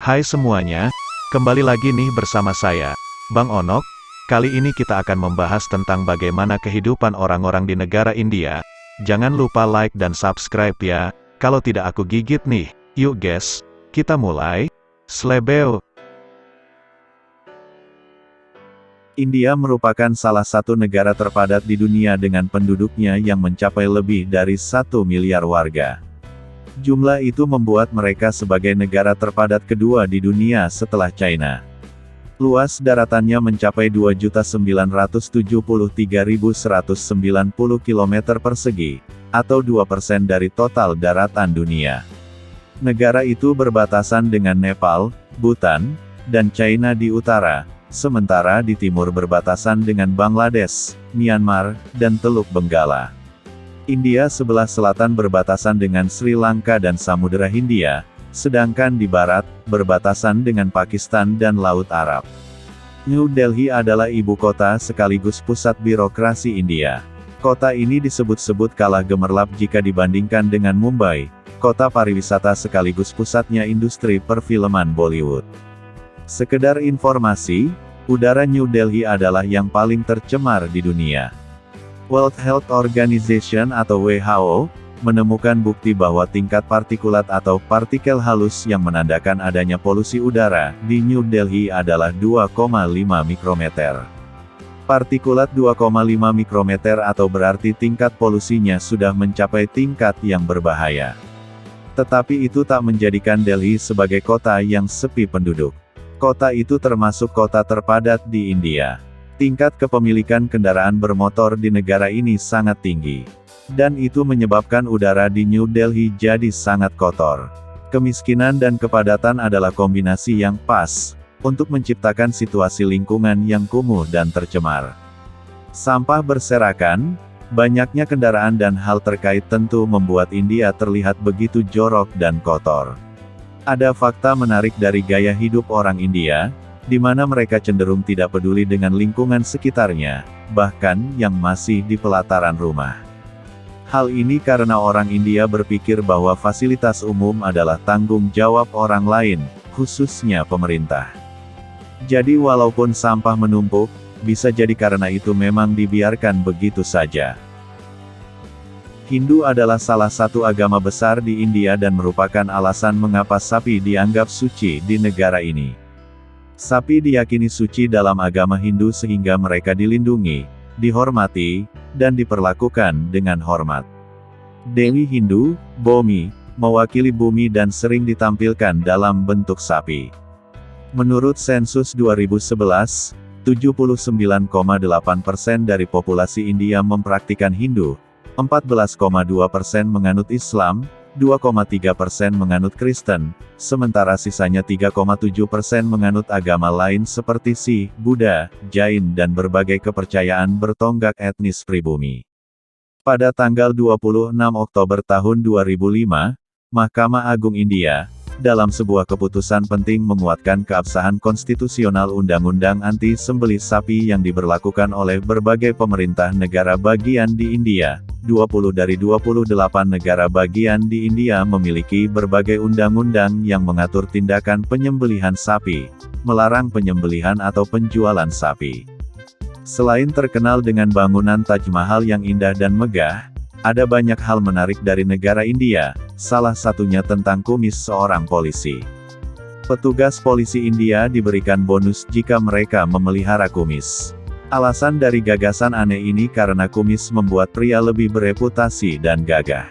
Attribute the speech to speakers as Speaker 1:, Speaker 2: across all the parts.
Speaker 1: Hai semuanya, kembali lagi nih bersama saya, Bang Onok. Kali ini kita akan membahas tentang bagaimana kehidupan orang-orang di negara India. Jangan lupa like dan subscribe ya, kalau tidak aku gigit nih. Yuk guys, kita mulai. Slebeo.
Speaker 2: India merupakan salah satu negara terpadat di dunia dengan penduduknya yang mencapai lebih dari 1 miliar warga. Jumlah itu membuat mereka sebagai negara terpadat kedua di dunia setelah China. Luas daratannya mencapai 2.973.190 km persegi, atau 2% dari total daratan dunia. Negara itu berbatasan dengan Nepal, Bhutan, dan China di utara, sementara di timur berbatasan dengan Bangladesh, Myanmar, dan Teluk Benggala. India sebelah selatan berbatasan dengan Sri Lanka dan Samudera Hindia, sedangkan di barat, berbatasan dengan Pakistan dan Laut Arab. New Delhi adalah ibu kota sekaligus pusat birokrasi India. Kota ini disebut-sebut kalah gemerlap jika dibandingkan dengan Mumbai, kota pariwisata sekaligus pusatnya industri perfilman Bollywood. Sekedar informasi, udara New Delhi adalah yang paling tercemar di dunia. World Health Organization atau WHO, menemukan bukti bahwa tingkat partikulat atau partikel halus yang menandakan adanya polusi udara di New Delhi adalah 2,5 mikrometer. Partikulat 2,5 mikrometer atau berarti tingkat polusinya sudah mencapai tingkat yang berbahaya. Tetapi itu tak menjadikan Delhi sebagai kota yang sepi penduduk. Kota itu termasuk kota terpadat di India. Tingkat kepemilikan kendaraan bermotor di negara ini sangat tinggi. Dan itu menyebabkan udara di New Delhi jadi sangat kotor. Kemiskinan dan kepadatan adalah kombinasi yang pas untuk menciptakan situasi lingkungan yang kumuh dan tercemar. Sampah berserakan, banyaknya kendaraan dan hal terkait tentu membuat India terlihat begitu jorok dan kotor. Ada fakta menarik dari gaya hidup orang India, di mana mereka cenderung tidak peduli dengan lingkungan sekitarnya, bahkan yang masih di pelataran rumah. Hal ini karena orang India berpikir bahwa fasilitas umum adalah tanggung jawab orang lain, khususnya pemerintah. Jadi walaupun sampah menumpuk, bisa jadi karena itu memang dibiarkan begitu saja. Hindu adalah salah satu agama besar di India dan merupakan alasan mengapa sapi dianggap suci di negara ini. Sapi diyakini suci dalam agama Hindu sehingga mereka dilindungi, dihormati, dan diperlakukan dengan hormat. Dewi Hindu, Bomi, mewakili bumi dan sering ditampilkan dalam bentuk sapi. Menurut sensus 2011, 79,8% dari populasi India mempraktikkan Hindu, 14,2% menganut Islam, 2,3% menganut Kristen, sementara sisanya 3,7% menganut agama lain seperti Sikh, Buddha, Jain dan berbagai kepercayaan bertonggak etnis pribumi. Pada tanggal 26 Oktober tahun 2005, Mahkamah Agung India, dalam sebuah keputusan penting menguatkan keabsahan konstitusional Undang-Undang Anti-Sembelih Sapi yang diberlakukan oleh berbagai pemerintah negara bagian di India. 20 dari 28 negara bagian di India memiliki berbagai undang-undang yang mengatur tindakan penyembelihan sapi, melarang penyembelihan atau penjualan sapi. Selain terkenal dengan bangunan Taj Mahal yang indah dan megah, ada banyak hal menarik dari negara India, salah satunya tentang kumis seorang polisi. Petugas polisi India diberikan bonus jika mereka memelihara kumis. Alasan dari gagasan aneh ini karena kumis membuat pria lebih bereputasi dan gagah.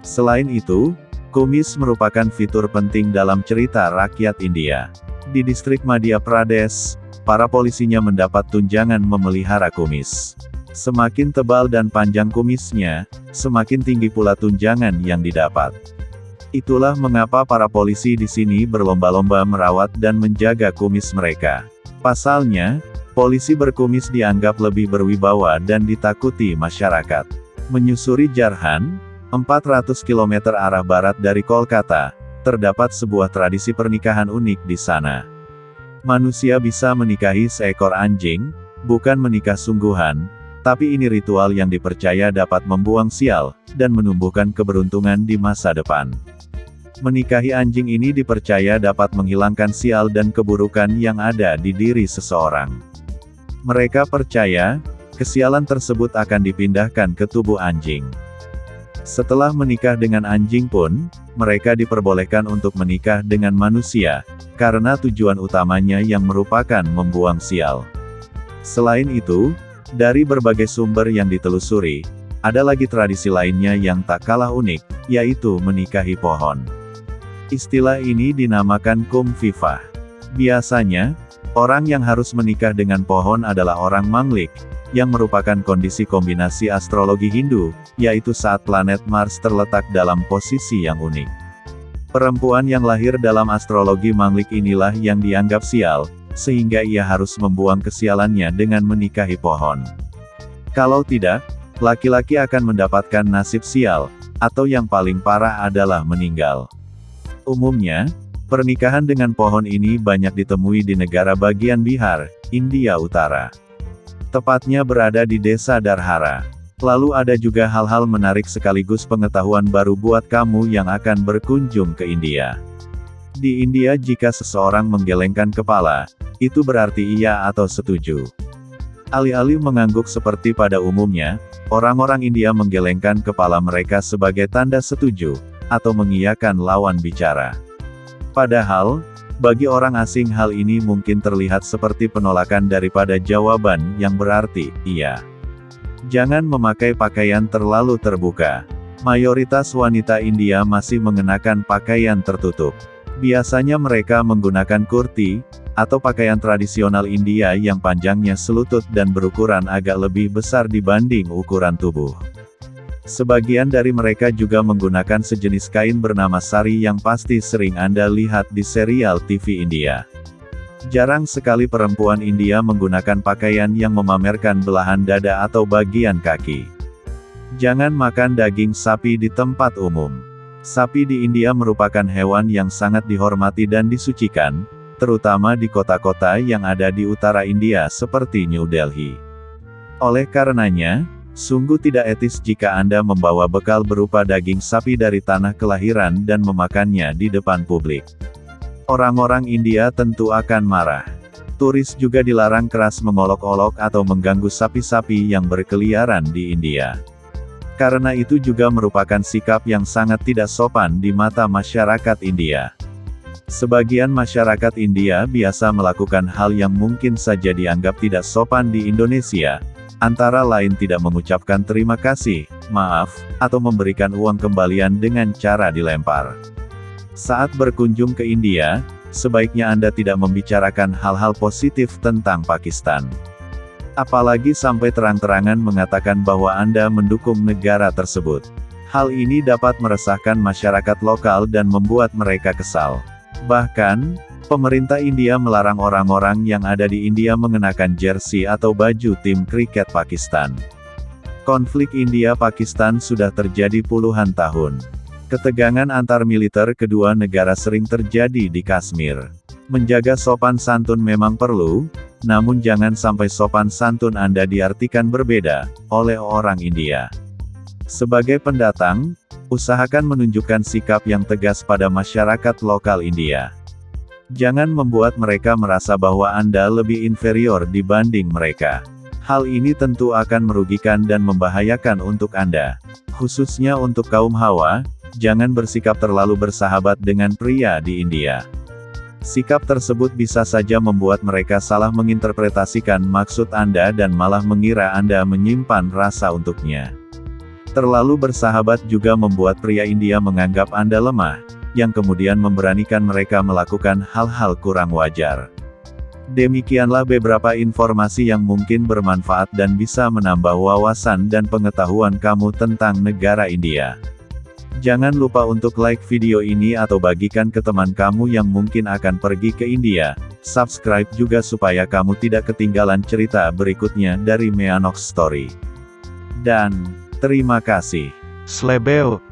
Speaker 2: Selain itu, kumis merupakan fitur penting dalam cerita rakyat India. Di distrik Madhya Pradesh, para polisinya mendapat tunjangan memelihara kumis. Semakin tebal dan panjang kumisnya, semakin tinggi pula tunjangan yang didapat. Itulah mengapa para polisi di sini berlomba-lomba merawat dan menjaga kumis mereka. Pasalnya, polisi berkumis dianggap lebih berwibawa dan ditakuti masyarakat. Menyusuri Jarhan, 400 km arah barat dari Kolkata, terdapat sebuah tradisi pernikahan unik di sana. Manusia bisa menikahi seekor anjing, bukan menikah sungguhan, tapi ini ritual yang dipercaya dapat membuang sial, dan menumbuhkan keberuntungan di masa depan. Menikahi anjing ini dipercaya dapat menghilangkan sial dan keburukan yang ada di diri seseorang. Mereka percaya, kesialan tersebut akan dipindahkan ke tubuh anjing. Setelah menikah dengan anjing pun, mereka diperbolehkan untuk menikah dengan manusia, karena tujuan utamanya yang merupakan membuang sial. Selain itu, dari berbagai sumber yang ditelusuri, ada lagi tradisi lainnya yang tak kalah unik, yaitu menikahi pohon. Istilah ini dinamakan kum vivah. Biasanya, orang yang harus menikah dengan pohon adalah orang manglik, yang merupakan kondisi kombinasi astrologi Hindu, yaitu saat planet Mars terletak dalam posisi yang unik. Perempuan yang lahir dalam astrologi manglik inilah yang dianggap sial, sehingga ia harus membuang kesialannya dengan menikahi pohon. Kalau tidak, laki-laki akan mendapatkan nasib sial, atau yang paling parah adalah meninggal. Umumnya, pernikahan dengan pohon ini banyak ditemui di negara bagian Bihar, India Utara. Tepatnya berada di desa Darhara. Lalu ada juga hal-hal menarik sekaligus pengetahuan baru buat kamu yang akan berkunjung ke India. Di India jika seseorang menggelengkan kepala, itu berarti iya atau setuju. Alih-alih mengangguk seperti pada umumnya, orang-orang India menggelengkan kepala mereka sebagai tanda setuju, atau mengiyakan lawan bicara. Padahal, bagi orang asing hal ini mungkin terlihat seperti penolakan daripada jawaban yang berarti iya. Jangan memakai pakaian terlalu terbuka. Mayoritas wanita India masih mengenakan pakaian tertutup. Biasanya mereka menggunakan kurti, atau pakaian tradisional India yang panjangnya selutut dan berukuran agak lebih besar dibanding ukuran tubuh. Sebagian dari mereka juga menggunakan sejenis kain bernama sari yang pasti sering Anda lihat di serial TV India. Jarang sekali perempuan India menggunakan pakaian yang memamerkan belahan dada atau bagian kaki. Jangan makan daging sapi di tempat umum. Sapi di India merupakan hewan yang sangat dihormati dan disucikan, terutama di kota-kota yang ada di utara India seperti New Delhi. Oleh karenanya, sungguh tidak etis jika Anda membawa bekal berupa daging sapi dari tanah kelahiran dan memakannya di depan publik. Orang-orang India tentu akan marah. Turis juga dilarang keras mengolok-olok atau mengganggu sapi-sapi yang berkeliaran di India. Karena itu juga merupakan sikap yang sangat tidak sopan di mata masyarakat India. Sebagian masyarakat India biasa melakukan hal yang mungkin saja dianggap tidak sopan di Indonesia, antara lain tidak mengucapkan terima kasih, maaf, atau memberikan uang kembalian dengan cara dilempar. Saat berkunjung ke India, sebaiknya Anda tidak membicarakan hal-hal positif tentang Pakistan. Apalagi sampai terang-terangan mengatakan bahwa Anda mendukung negara tersebut. Hal ini dapat meresahkan masyarakat lokal dan membuat mereka kesal. Bahkan, pemerintah India melarang orang-orang yang ada di India mengenakan jersey atau baju tim kriket Pakistan. Konflik India-Pakistan sudah terjadi puluhan tahun. Ketegangan antar militer kedua negara sering terjadi di Kashmir. Menjaga sopan santun memang perlu, namun jangan sampai sopan santun Anda diartikan berbeda oleh orang India. Sebagai pendatang, usahakan menunjukkan sikap yang tegas pada masyarakat lokal India. Jangan membuat mereka merasa bahwa Anda lebih inferior dibanding mereka. Hal ini tentu akan merugikan dan membahayakan untuk Anda. Khususnya untuk kaum Hawa, jangan bersikap terlalu bersahabat dengan pria di India. Sikap tersebut bisa saja membuat mereka salah menginterpretasikan maksud Anda dan malah mengira Anda menyimpan rasa untuknya. Terlalu bersahabat juga membuat pria India menganggap Anda lemah, yang kemudian memberanikan mereka melakukan hal-hal kurang wajar. Demikianlah beberapa informasi yang mungkin bermanfaat dan bisa menambah wawasan dan pengetahuan kamu tentang negara India. Jangan lupa untuk like video ini atau bagikan ke teman kamu yang mungkin akan pergi ke India. Subscribe juga supaya kamu tidak ketinggalan cerita berikutnya dari Meanox Story. Dan, terima kasih.
Speaker 1: Slebeo.